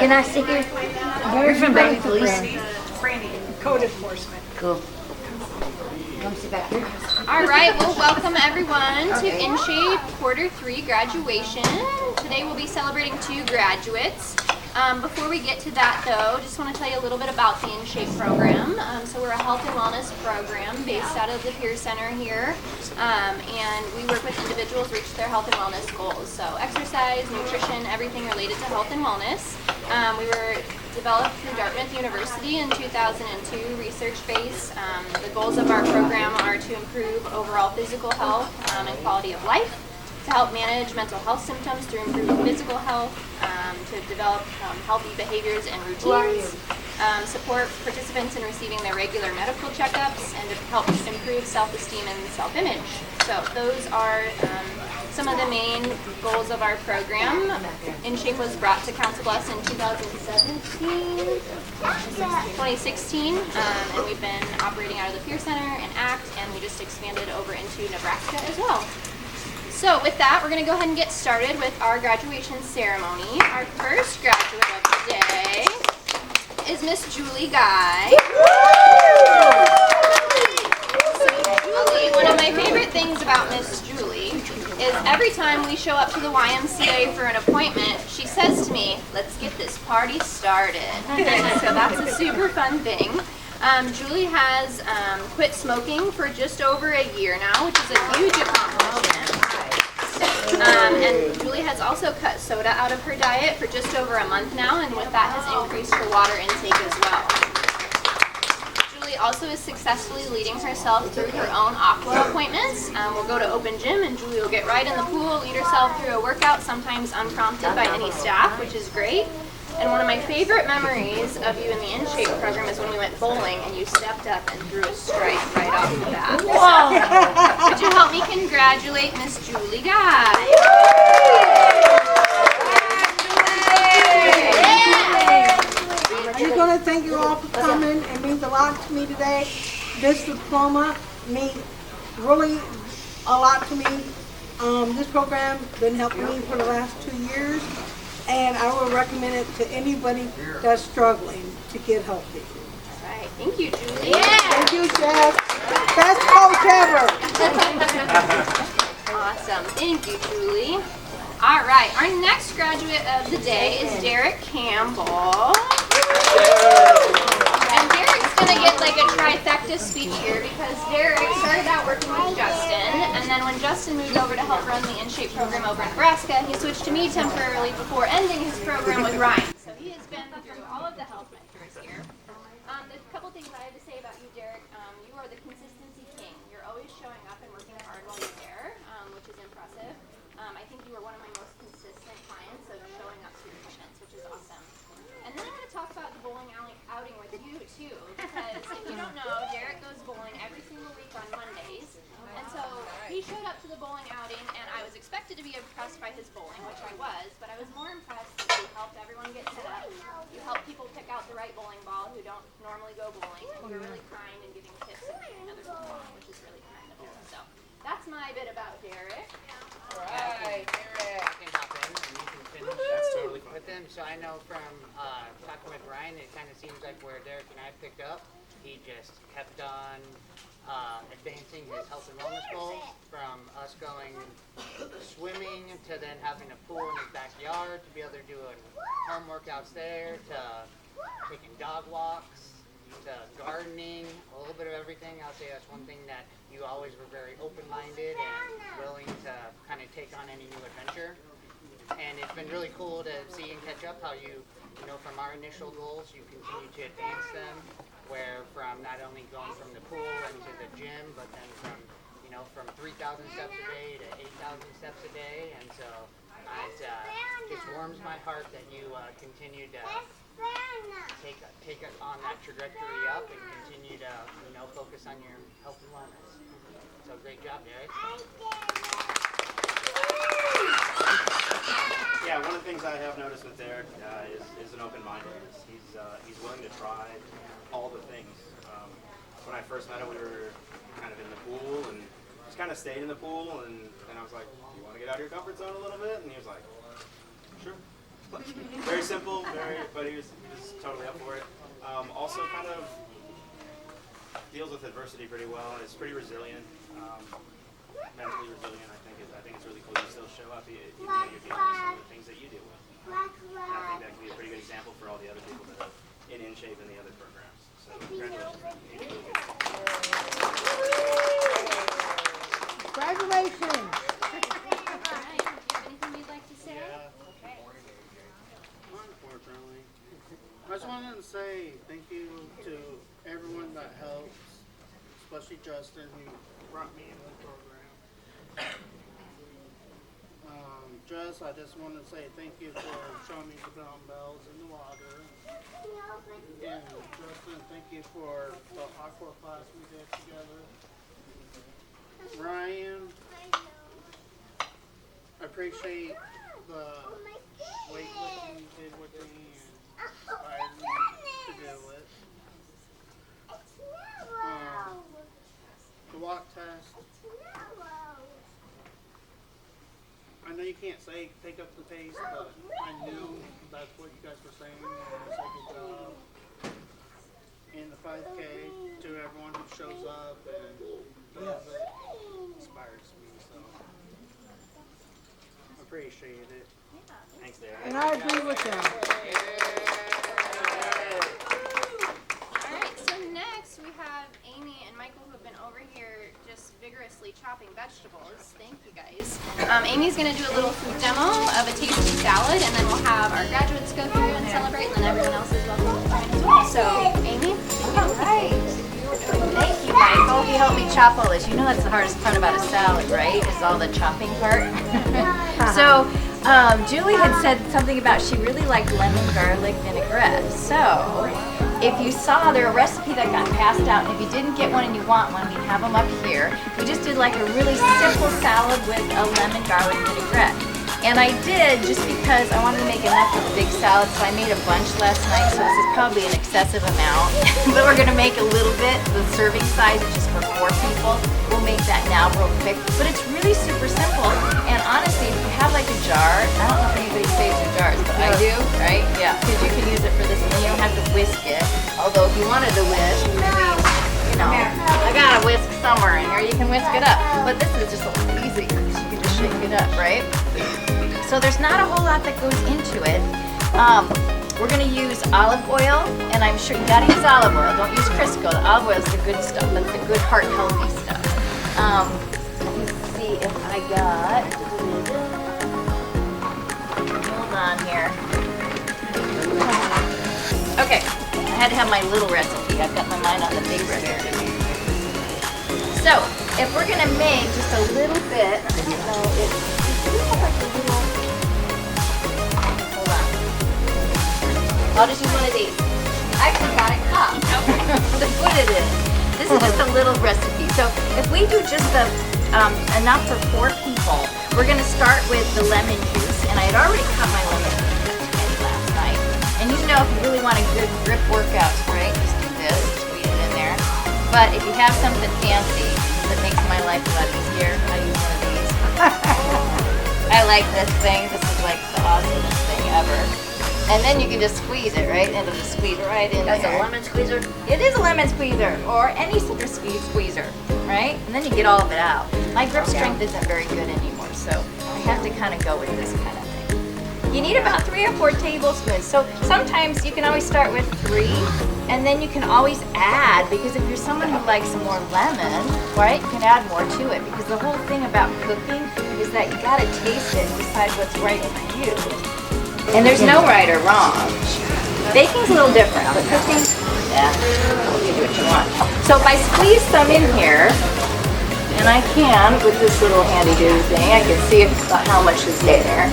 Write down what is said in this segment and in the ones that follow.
Can I sit here? You're from Baton Police? Brandy, code enforcement. Cool. Come sit back here. All right, well, welcome everyone to InShape Quarter 3 graduation. Today we'll be celebrating 2 graduates. Before we get to that though, just want to tell you a little bit about the InShape program. So we're a health and wellness program based out of the Peer Center here, and we work with individuals reach their health and wellness goals. So exercise, nutrition, everything related to health and wellness. We were developed through Dartmouth University in 2002, research base. The goals of our program are to improve overall physical health and quality of life, to help manage mental health symptoms through improved physical health, to develop healthy behaviors and routines, support participants in receiving their regular medical checkups, and to help improve self-esteem and self-image. So those are some of the main goals of our program. InShape was brought to Council Bluffs in 2016, and we've been operating out of the Peer Center and ACT, and we just expanded over into Nebraska as well. So with that, we're going to go ahead and get started with our graduation ceremony. Our first graduate of the day is Miss Julie Guy. So Julie, one of my favorite things about Miss Julie is every time we show up to the YMCA for an appointment, she says to me, "Let's get this party started." So that's a super fun thing. Julie has quit smoking for just over a year now, which is a huge accomplishment. And Julie has also cut soda out of her diet for just over a month now, and with that has increased her water intake as well. Julie also is successfully leading herself through her own aqua appointments. We'll go to open gym and Julie will get right in the pool, lead herself through a workout, sometimes unprompted by any staff, which is great. And one of my favorite memories of you in the InShape program is when we went bowling and you stepped up and threw a strike right off the bat. So, would you help me congratulate Miss Julie Guy? I just want to thank you all for coming. It means a lot to me today. This diploma means really a lot to me. This program has been helping me for the last 2 years. And I will recommend it to anybody that's struggling to get healthy. All right, thank you, Julie. Thank you, Jeff. Best coach ever. Awesome, thank you, Julie. All right, our next graduate of the day is Derek Campbell. And Derek's going to get like a trifecta speech here because Derek started out working with Justin, and then when Justin moved over to help run the InShape program over in Nebraska, he switched to me temporarily before ending his program with Ryan. So he has been through all of the health mentors here. There's a couple things I have to say about you, Derek. You are the consistency king. You're always showing up and working hard while you're there, which is impressive. I think you are one of my most consistent clients of showing up to your appointments, which is awesome. And then I want to talk about the bowling outing with you too, because if you don't know, Derek goes bowling every single week on Mondays. And so he showed up to the bowling outing, and I was expected to be impressed by his bowling, which I was, but I was more impressed that you helped everyone get set up. You helped people pick out the right bowling ball who don't normally go bowling, and you were really kind and giving tips and giving other people, which is really commendable. So that's my bit about Derek. All right, Derek. I can hop in and you can finish. That's totally fine. With them, so I know from talking with Ryan, it kind of seems like where Derek and I picked up, he just kept on advancing his health and wellness goals, from us going swimming to then having a pool in his backyard to be able to do home workouts there, to taking dog walks, to gardening, a little bit of everything. I'll say that's one thing that you always were very open-minded and willing to kind of take on any new adventure. And it's been really cool to see and catch up how you know, from our initial goals, you continue to advance them, where from not only going from the pool into the gym, but then from, you know, from 3,000 steps a day to 8,000 steps a day. And so it just warms my heart that you continue to take us on that trajectory up and continue to, you know, focus on your health and wellness. So great job, Derek. Yeah, one of the things I have noticed with Derek is an open-mindedness. He's willing to try all the things. When I first met him, we were kind of in the pool and just kind of stayed in the pool, and I was like, "Do you want to get out of your comfort zone a little bit?" And he was like, "Sure." Very simple, but he was totally up for it. Also kind of deals with adversity pretty well. Is pretty resilient, mentally resilient. I think it's really cool. You still show up even though you're dealing with some of the things that you deal with. And I think that can be a pretty good example for all the other people that are in InShape and the other programs. So congratulations. Congratulations. Alright, do you have anything you'd like to say? Okay. Unfortunately. I just wanted to say thank you to everyone that helps, especially Justin, who brought me into the program. Jess, I just want to say thank you for showing me the dumbbells in the water. And Justin, thank you for the aqua class we did together. Ryan, I appreciate the weightlifting you did with me and inspired me to do it. The walk test. I know you can't say take up the pace, but I knew that's what you guys were saying, and it's a good job. And the 5K, to everyone who shows up and does it, inspires me, so I appreciate it. Thanks, Derek. And I agree with that. Alright, so next we have Amy and Michael who have been over here just vigorously chopping vegetables. Thank you guys. Amy's going to do a little food demo of a tasty salad, and then we'll have our graduates go through and celebrate, and then everyone else is welcome to join as well. So, Amy? All right. Thank you, Michael. You helped me chop all this. You know that's the hardest part about a salad, right? Is all the chopping part. So, Julie had said something about she really liked lemon garlic vinaigrette. So, if you saw there a recipe that got passed out, and if you didn't get one and you want one, we have them up here. We just did like a really simple salad with a lemon garlic vinaigrette. And I did just because I wanted to make enough of a big salad, so I made a bunch last night, so this is probably an excessive amount. But we're going to make a little bit, the serving size, which is for 4 people. We'll make that now real quick. But it's really super simple, and honestly, if you have like a jar, I don't know if anybody saves their jars, but I do, right? Yeah, because you can use it for this, and then you don't have to whisk it. Although if you wanted to whisk, maybe, you know, I got a whisk somewhere in here, you can whisk it up. But this is just a little easier, because you can just shake it up, right? So there's not a whole lot that goes into it. We're going to use olive oil, and I'm sure you got to use olive oil. Don't use Crisco. The olive oil is the good stuff. That's the good heart healthy stuff. Let's see if I got. Hold on here. Okay, I had to have my little recipe. I've got my mind on the big recipe. So if we're going to make just a little bit, I don't know if. Hold on. I'll just use one of these. I actually got a cup. To put it in. This is just a little recipe. So if we do just the enough for 4 people, we're going to start with the lemon juice. And I had already cut my lemon juice last night. And you know, if you really want a good grip workout, right? Just do this, squeeze it in there. But if you have something fancy that makes my life a lot easier, I use one of these. I like this thing. This is like the awesomest thing ever. And then you can just squeeze it, right? And it'll just squeeze right in there. That's a lemon squeezer? It is a lemon squeezer, or any sort of squeezer, right? And then you get all of it out. My grip strength isn't very good anymore, so I have to kind of go with this kind of thing. You need about 3 or 4 tablespoons. So sometimes you can always start with 3, and then you can always add, because if you're someone who likes more lemon, right, you can add more to it. Because the whole thing about cooking is that you gotta taste it and decide what's right for you. And there's no right or wrong. Baking's a little different, but cooking, yeah, you do what you want. So if I squeeze some in here, and I can with this little handy-dandy thing, I can see how much is in there.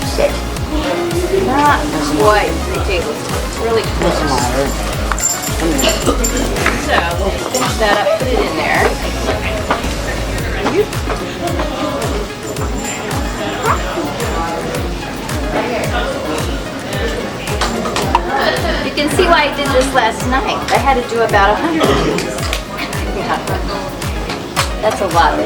Not quite 3 tablespoons. It's really close. So we'll finish that up, put it in there. You can see why I did this last night. I had to do about 100 of these. Yeah. That's a lot.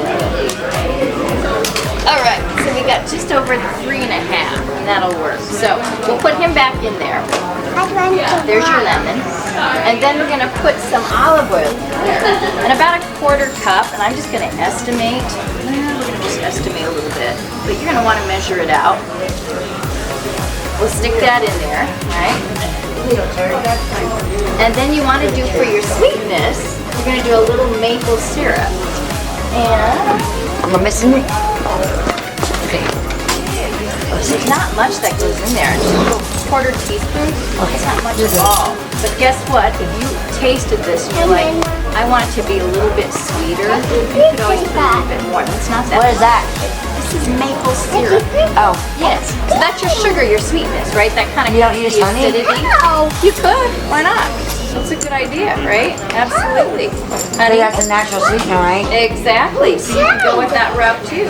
Alright, so we we got just over 3.5, and that'll work. So we'll put him back in there. There's your lemon. And then we're going to put some olive oil in there. And about 1/4 cup, and I'm just going to estimate. We're going to just estimate a little bit. But you're going to want to measure it out. We'll stick that in there, right? And then you want to do for your sweetness, you're going to do a little maple syrup. And I'm missing it. there's not much that goes in there. Just a little 1/4 teaspoon. It's not much at all. But guess what? If you tasted this and you're like, I want it to be a little bit sweeter, you could always put a little bit more. It's not that. What is that? This is maple syrup. Oh. Yes. So that's your sugar, your sweetness, right? That kind of You don't use honey? acidity. Oh, you could. Why not? That's a good idea, right? Absolutely. So Honey. that's a natural sweetener, right? Exactly. So you can go with that route too.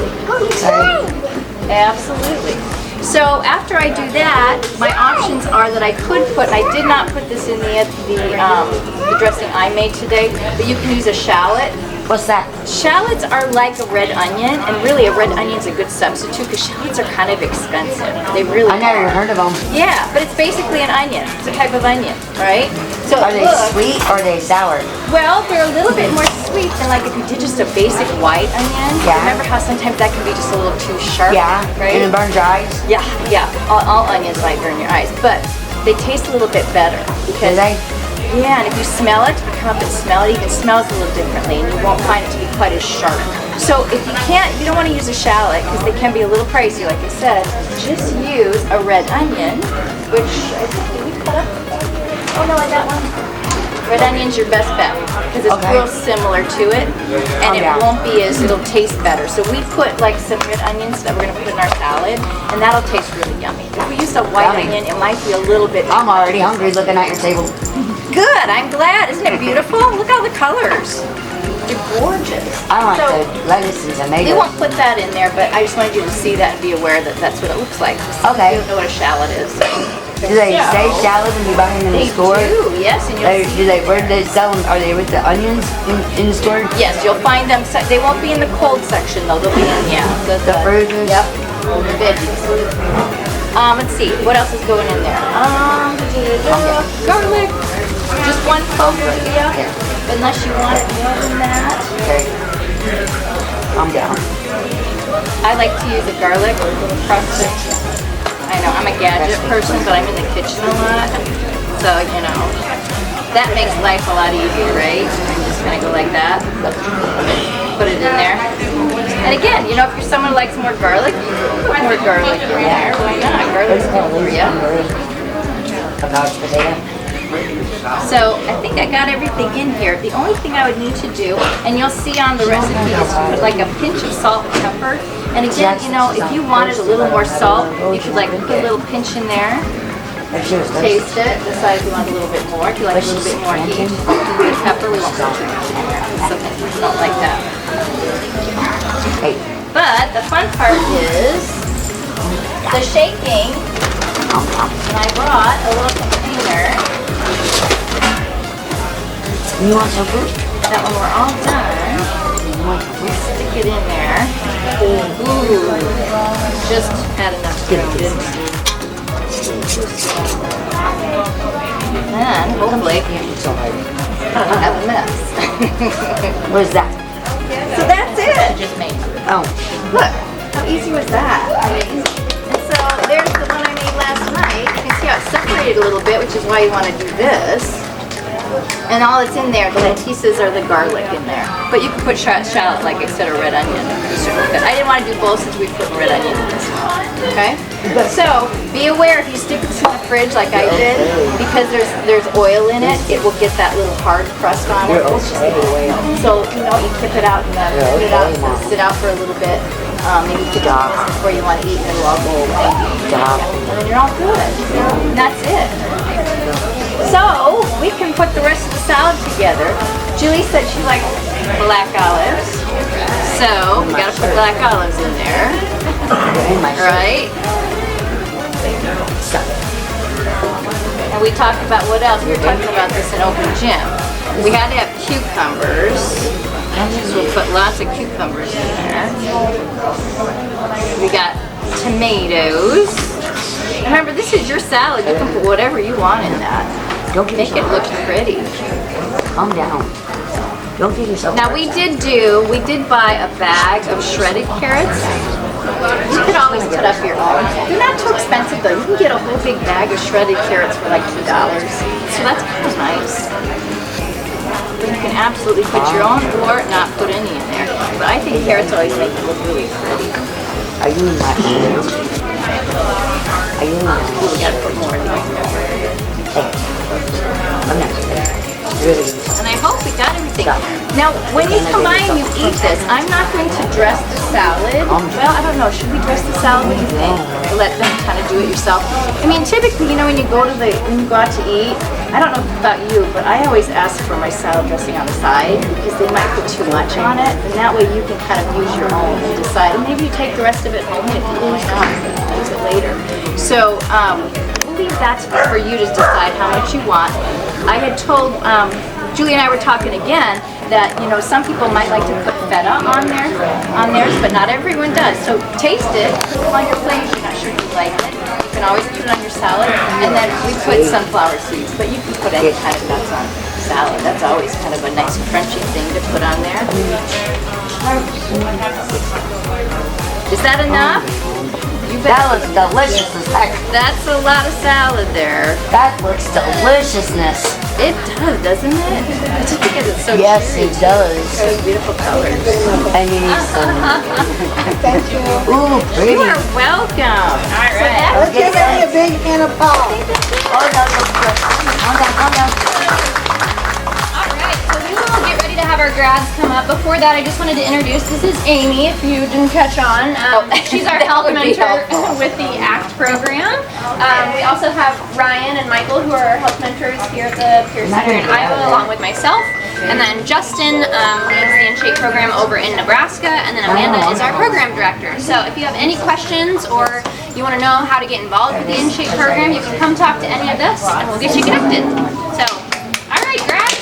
Absolutely. So after I do that, my options are that I could put, I did not put this in the dressing I made today, but you can use a shallot. What's that? Shallots are like a red onion, and really a red onion's a good substitute because shallots are kind of expensive. They really I never are. heard of them. Yeah, but it's basically an onion. It's a type of onion, right? So Are they look, sweet or are they sour? well, they're a little bit more sweet than like if you did just a basic white onion. Yeah. Remember how sometimes that can be just a little too sharp? Yeah. Right? And it burns your eyes? Yeah, yeah. All onions might burn your eyes, but they taste a little bit better Do because they? yeah, and if you smell it, if you come up and smell it, you can smell it a little differently, and you won't find it to be quite as sharp. So if you can't, you don't want to use a shallot because they can be a little pricey, like I said. Just use a red onion, which I think did we cut up. Oh no, I got one. Red onion's your best bet because it's Okay. real similar to it, and it yeah. won't be as, it'll taste better. So we put like some red onions that we're gonna put in our salad, and that'll taste really yummy. If we used a white Yummy. onion, it might be a little bit. I'm already hungry looking at your table. Good, I'm glad. Isn't it beautiful? Look at all the colors. They're gorgeous. I like So, the lettuce and we tomatoes. won't put that in there, but I just wanted you to see that and be aware that that's what it looks like. Okay. You don't know what a shallot is. Do they say shallots when you buy them in the They store? do, yes, and you'll see. Where do they sell them? Are they with the onions in the store? Yes, you'll find them. They won't be in the cold section though. They'll be in The fruits? Yep. The veggies. Let's see. What else is going in there? Garlic. Just 1 clove for you, unless you want it more than that. Okay. I'm down. I like to use the garlic crusted. I know I'm a gadget person, but I'm in the kitchen a lot, so you know that makes life a lot easier, right? I'm just gonna go like that, put it in there, and again, you know, if you're someone who likes more garlic, you can put more garlic in there. Why not? Garlic's good for you. A couch potato. So I think I got everything in here. The only thing I would need to do, and you'll see on the recipe, is to put like a pinch of salt and pepper. And again, you know, if you wanted a little more salt, you could like put a little pinch in there, If she was thirsty. taste it, decide if you want a little bit more. If you like a little bit more heat, the pepper, we won't put too much in there. Some people don't like that. Hey. But the fun part is the shaking. And I brought a little container. You want some fruit? That when we're all done, we stick it in there. Ooh, just had enough to go. Then, hopefully, I don't have a mess. What is that? So that's it. Just made. Oh. Look, how easy was that? And so there's the one I made last night. You can see how it's separated a little bit, which is why you want to do this. And all that's in there, the pieces are the garlic in there. But you can put shallot, like I said, or red onion. I didn't want to do both since we put red onion in this one. Okay? So be aware if you stick this in the fridge like I did, because there's oil in it, it will get that little hard crust on it. It's just the oil. So you know, you tip it out and put it out, sit out for a little bit. Maybe 15 minutes before you want to eat, and it'll all go away. And then you're all good. And that's it. So we can put the rest of the salad together. Julie said she liked black olives, so we gotta put black olives in there, right? And we talked about what else? We were talking about this in open gym. We had to have cucumbers. So we'll put lots of cucumbers in there. We got tomatoes. Remember, this is your salad. You can put whatever you want in that. Don't get Make it yourself look pretty. Calm down. Don't get yourself Now we did buy a bag of shredded carrots. You could always cut up your own. They're not too expensive though. You can get a whole big bag of shredded carrots for like $2. So that's kind of nice. You can absolutely put your own or not put any in there. But I think carrots always make it look really pretty. Are you in that? Are you in that? We gotta put more in there. I'm not. Really. And I hope we got everything. Now, when you come by and you eat this, I'm not going to dress the salad. Well, I don't know. Should we dress the salad? What do you think? Let them kind of do it yourself. I mean, typically, when you go out to eat, I don't know about you, but I always ask for my salad dressing on the side because they might put too much on it, and that way you can kind of use your own and decide. And maybe you take the rest of it home if you want to use it later. So we'll leave that for you to decide how much you want. I had told Julie and I were talking again that some people might like to put feta on theirs, but not everyone does. So taste it, put it on your plate if you're not sure if you like it. You can always put it on your salad, and then we put sunflower seeds, but you can put any kind of nuts on salad. That's always kind of a nice crunchy thing to put on there. Is that enough? That looks delicious as heck. That's a lot of salad there. That looks deliciousness. It does, doesn't it? It's just because it's so Yes, cheery. it does. Those beautiful colors. And you need some. Thank you. Ooh, pretty. You are welcome. All right. Let's give me a big hand of pie. Oh, no, no, no. Calm down, calm down. All right, so we will get ready to have our grads come up. Before that, I just wanted to introduce, this is Amy, if you didn't catch on. She's our That health would be mentor helpful. with the ACT program. We also have Ryan and Michael, who are our health mentors here at the Peer Center in Iowa, along with myself. And then Justin leads the InShape program over in Nebraska, and then Amanda is our program director. So if you have any questions or you want to know how to get involved with the InShape program, you can come talk to any of us, and we'll get you connected. So, all right, grads.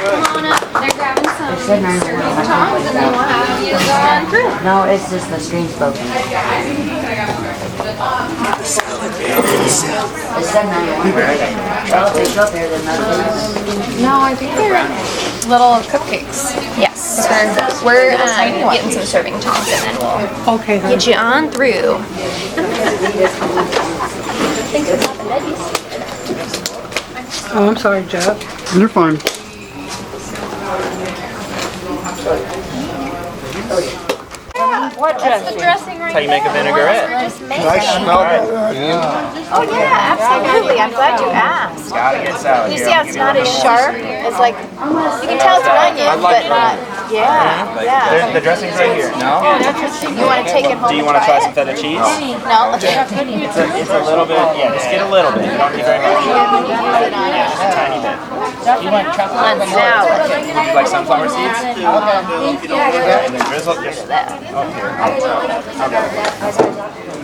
Come on up. They're grabbing some serving tongs, and then we'll have you gone through. No, it's just the screen's broken. It said 91. Well, if they show up here, then that's No, I think they're little cupcakes. Yes. We're getting some serving tongs and then we'll get you on through. Oh, I'm sorry, Jeff. You're fine. That's the dressing right How you make a vinaigrette? Oh yeah, absolutely. I'm glad you asked. Gotta get salad. You see how it's not as sharp? It's like, you can tell it's an onion, but not, yeah. The dressing's right here. No? You want to take it home Do you and want to try try some it? feta cheese? No, let's try It's a little bit, yeah, just get a little bit. You don't need very much. Yeah, just a tiny bit. You want chocolate on salad? Would you like sunflower seeds? Yeah, and then drizzle. Just, oh, here. I'll go.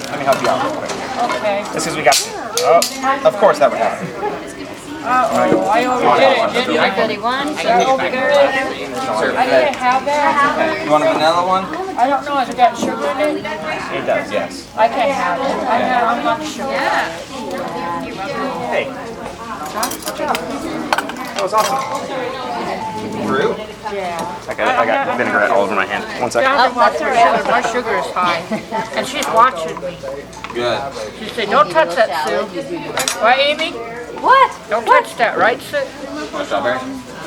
Let me help you out real quick. Okay. Just because we got, oh, of course that would happen. I overdid it, didn't I? 31. I didn't have that. You want a vanilla one? I don't know, has it got sugar in it? It does, yes. I can't have it. I'm not sugar. Hey. That was awesome. Fruit? Yeah. I got vinaigrette all over my hand. One second. That's all right. My sugar is high. And she's watching me. Good. She said, don't touch that, Sue. Right, Amy? What? Don't touch that, right, Sue? Strawberry?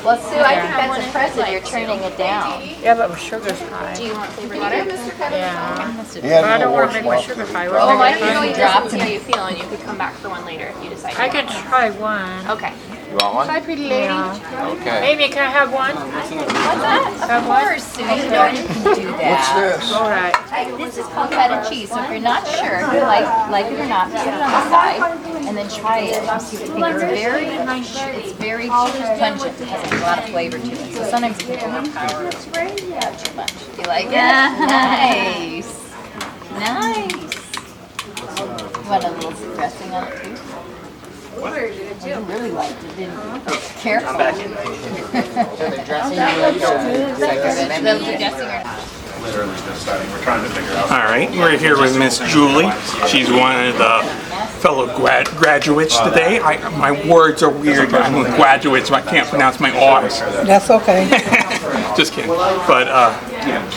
Well, Sue, I think that's impressive. You're turning it down. Yeah, but my sugar's high. Do you want flavored butter? Yeah. But I don't want to make my sugar high. Oh, I can Really really drop drop see how you feel, and you could come back for one later if you decide. I can try one. Okay. You want one? Hi, pretty lady. Okay. Amy, can I have one? What's that? Have one? Sue, you know you can do that. All right. This is called feta cheese. So if you're not sure if you like it or not, put it on the side and then try it and see what you think. It's very pungent. It has a lot of flavor to it. So sometimes if you don't have power, it's not too much. You like it? Nice. Nice. You want a little dressing on it too? really liked it, didn't you? Careful. I'm back in. Literally just starting. We're trying to figure out. All right, we're here with Miss Julie. She's one of the fellow graduates today. My words are weird. I'm with graduates, so I can't pronounce my R's. That's okay. Just kidding. But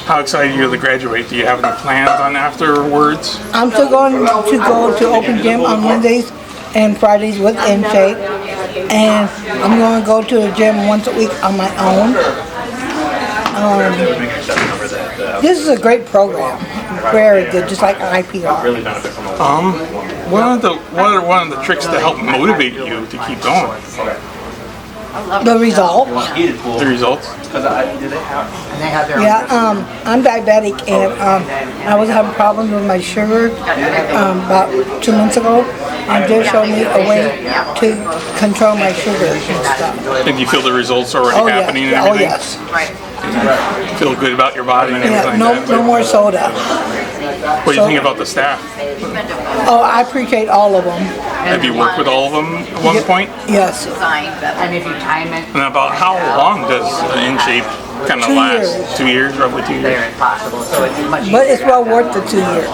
how excited are you to graduate? Do you have any plans on afterwards? I'm still going to go to open gym on Wednesdays and Fridays with InShape, and I'm going to go to the gym once a week on my own. This is a great program, very good, just like IPR. What are one of the tricks to help motivate you to keep going? The result. The results? Yeah, I'm diabetic, and I was having problems with my sugar about 2 months ago, and they showed me a way to control my sugar and stuff. And you feel the results already happening and everything? Oh, yes. You feel good about your body and everything? Yeah, no more soda. What do you think about the staff? Oh, I appreciate all of them. Have you worked with all of them at one point? Yes. And about how long does InShape kind of 2 last? years. 2 years, roughly 2 years? But it's well worth the 2 years.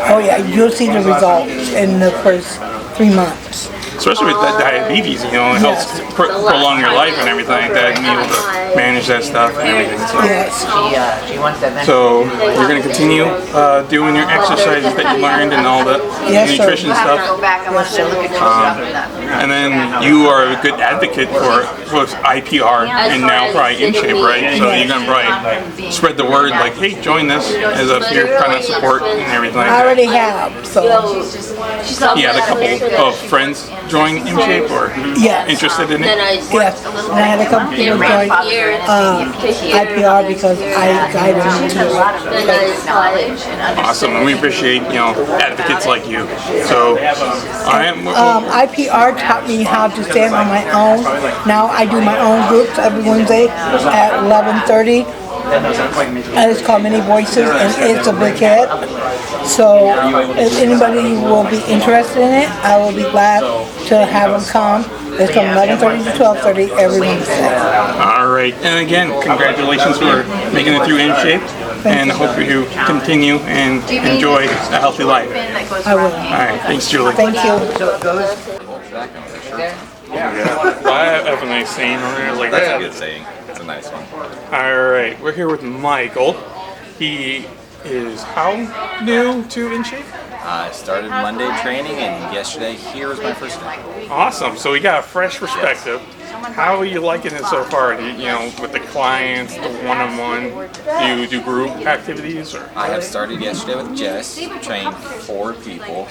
Oh yeah, you'll see the results in the first 3 months. Especially with that diabetes, it helps prolong your life and everything like that, and be able to manage that stuff and everything. So you're going to continue doing your exercises that you learned and all the nutrition stuff. And then you are a good advocate for both IPR and now probably InShape, right? So you're going to probably spread the word like, hey, join this as a peer kind of support and everything like I that. already have, so. You had a couple of friends join InShape or interested in it? Yes, and I had a couple people join IPR because I guided them to it. Awesome, and we appreciate advocates like you. So IPR taught me how to stand on my own. Now I do my own groups every Wednesday at 11:30. And it's called Many Voices, and it's a big hit. So if anybody will be interested in it, I will be glad to have them come. It's from 11:30 to 12:30 every Wednesday. All right, and again, congratulations for making it through InShape, and I hope you continue and enjoy a healthy life. I will. All right, thanks, Julie. Thank you. I have a nice saying on there. Like That's a good saying. It's a nice one. All right, we're here with Michael. He is how new to InShape? I started Monday training, and yesterday here was my first day. Awesome. So we got a fresh perspective. How are you liking it so far? With the clients, the one-on-one. Do you do group activities or? I have started yesterday with Jess. Trained 4 people.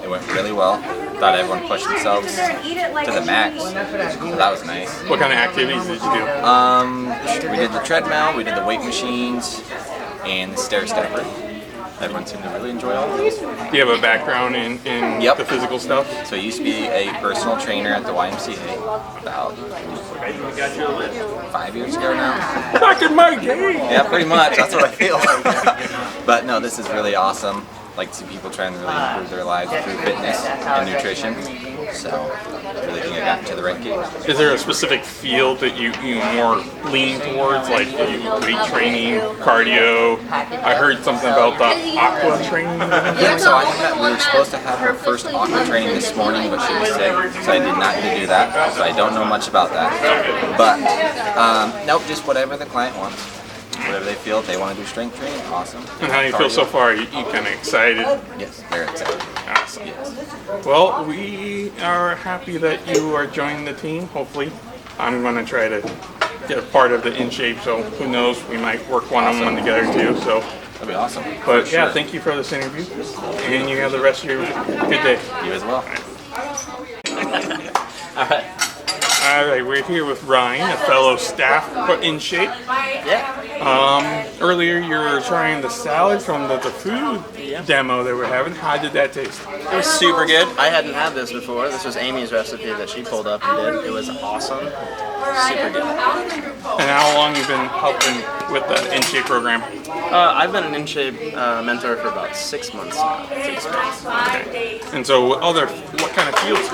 It went really well. Thought everyone pushed themselves to the max. So that was nice. What kind of activities did you do? We did the treadmill, we did the weight machines, and the stair stepper. Everyone seemed to really enjoy all of those. Do you have a background in the physical stuff? So I used to be a personal trainer at the YMCA about 5 years ago now. Back in my day! Yeah, pretty much. That's what I feel. But no, this is really awesome. Like to see people trying to really improve their lives through fitness and nutrition. So I really think I got into the right game. Is there a specific field that you more lean towards, like weight training, cardio? I heard something about the aqua training. Yeah, so I think we were supposed to have our first aqua training this morning, but she was sick, so I did not get to do that. So I don't know much about that. But nope, just whatever the client wants. Whatever they feel, if they want to do strength training, awesome. And how do you feel so far? You kind of excited? Yes, very excited. Awesome. Yes. Well, we are happy that you are joining the team. Hopefully, I'm going to try to get a part of the InShape, so who knows, we might work one-on-one together too. So that'd be awesome. But yeah, thank you for this interview, and you have the rest of your good day. You as well. All right. All right, we're here with Ryan, a fellow staff for InShape. Yeah. Earlier you were trying the salad from the food demo that we're having. How did that taste? It was super good. I hadn't had this before. This was Amy's recipe that she pulled up and did. It was awesome. Super good. And how long you been helping with the InShape program? I've been an InShape mentor for about 6 months now. 6 months. Okay. And so what kind of fields?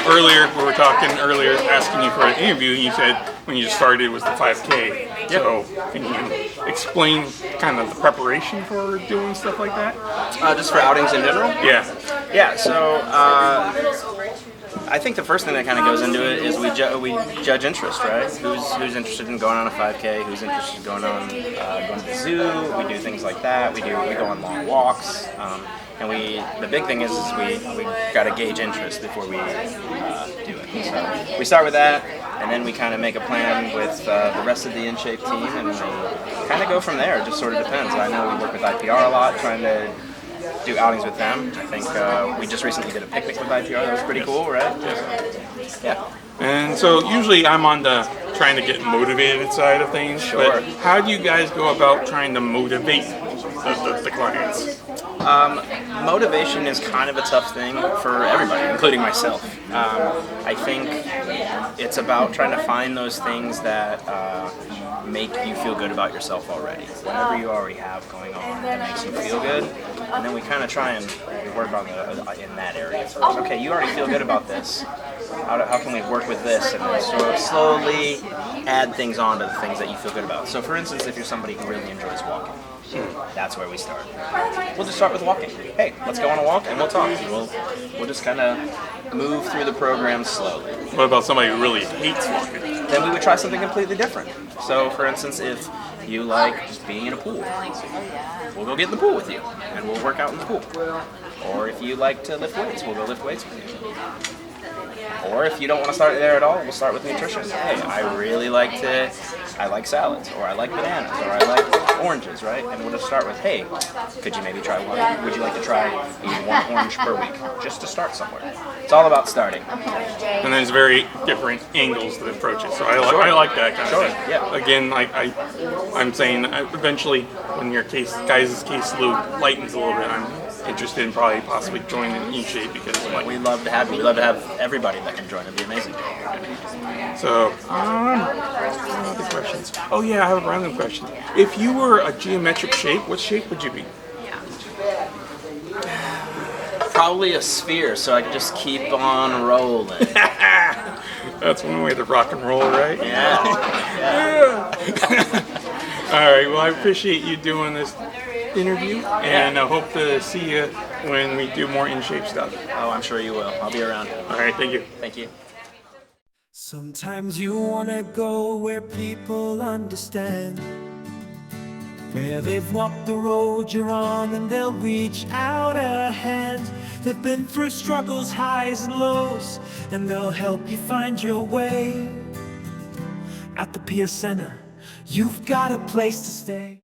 Earlier, we were talking earlier, asking you for an interview, and you said when you started it was the 5K. Yep. So can you explain kind of the preparation for doing stuff like that? Just for outings in general? Yeah. Yeah, so I think the first thing that kind of goes into it is we judge interest, right? Who's interested in going on a 5K? Who's interested in going to the zoo? We do things like that. We go on long walks, and the big thing is we got to gauge interest before we do it. So we start with that, and then we kind of make a plan with the rest of the InShape team, and we kind of go from there. It just sort of depends. I know we work with IPR a lot, trying to do outings with them. I think we just recently did a picnic with IPR. That was pretty cool, right? Yeah. And so usually I'm on the trying to get motivated side of things. Sure. But how do you guys go about trying to motivate the clients? Motivation is kind of a tough thing for everybody, including myself. I think it's about trying to find those things that make you feel good about yourself already. Whatever you already have going on that makes you feel good, and then we kind of try and work on in that area first. Okay, you already feel good about this. How can we work with this, and then sort of slowly add things on to the things that you feel good about. So, for instance, if you're somebody who really enjoys walking, that's where we start. We'll just start with walking. Hey, let's go on a walk and we'll talk. We'll just kind of move through the program slowly. What about somebody who really hates walking? Then we would try something completely different. So, for instance, if you like just being in a pool, we'll go get in the pool with you and we'll work out in the pool. Or if you like to lift weights, we'll go lift weights with you. Or if you don't want to start there at all, we'll start with nutrition. Hey, I like salads, or I like bananas, or I like oranges, right? And we'll just start with, hey, could you maybe try one? Would you like to try eating 1 orange per week? Just to start somewhere. It's all about starting. And there's very different angles to approach it. So I like that kind of thing. Yeah. Again, I'm saying eventually when your guys' caseload lightens a little bit, I'm interested in probably possibly joining InShape because we'd love to have you. We'd love to have everybody that can join. It'd be amazing. So, other questions. Oh yeah, I have a random question. If you were a geometric shape, what shape would you be? Probably a sphere, so I could just keep on rolling. That's one way to rock and roll, right? Yeah. All right. Well, I appreciate you doing this interview, and I hope to see you when we do more InShape stuff. Oh, I'm sure you will. I'll be around. All right. Thank you. Thank you. Sometimes you wanna go where people understand, where they've walked the road you're on and they'll reach out a hand. They've been through struggles, highs and lows, and they'll help you find your way. At the Peer Center, you've got a place to stay.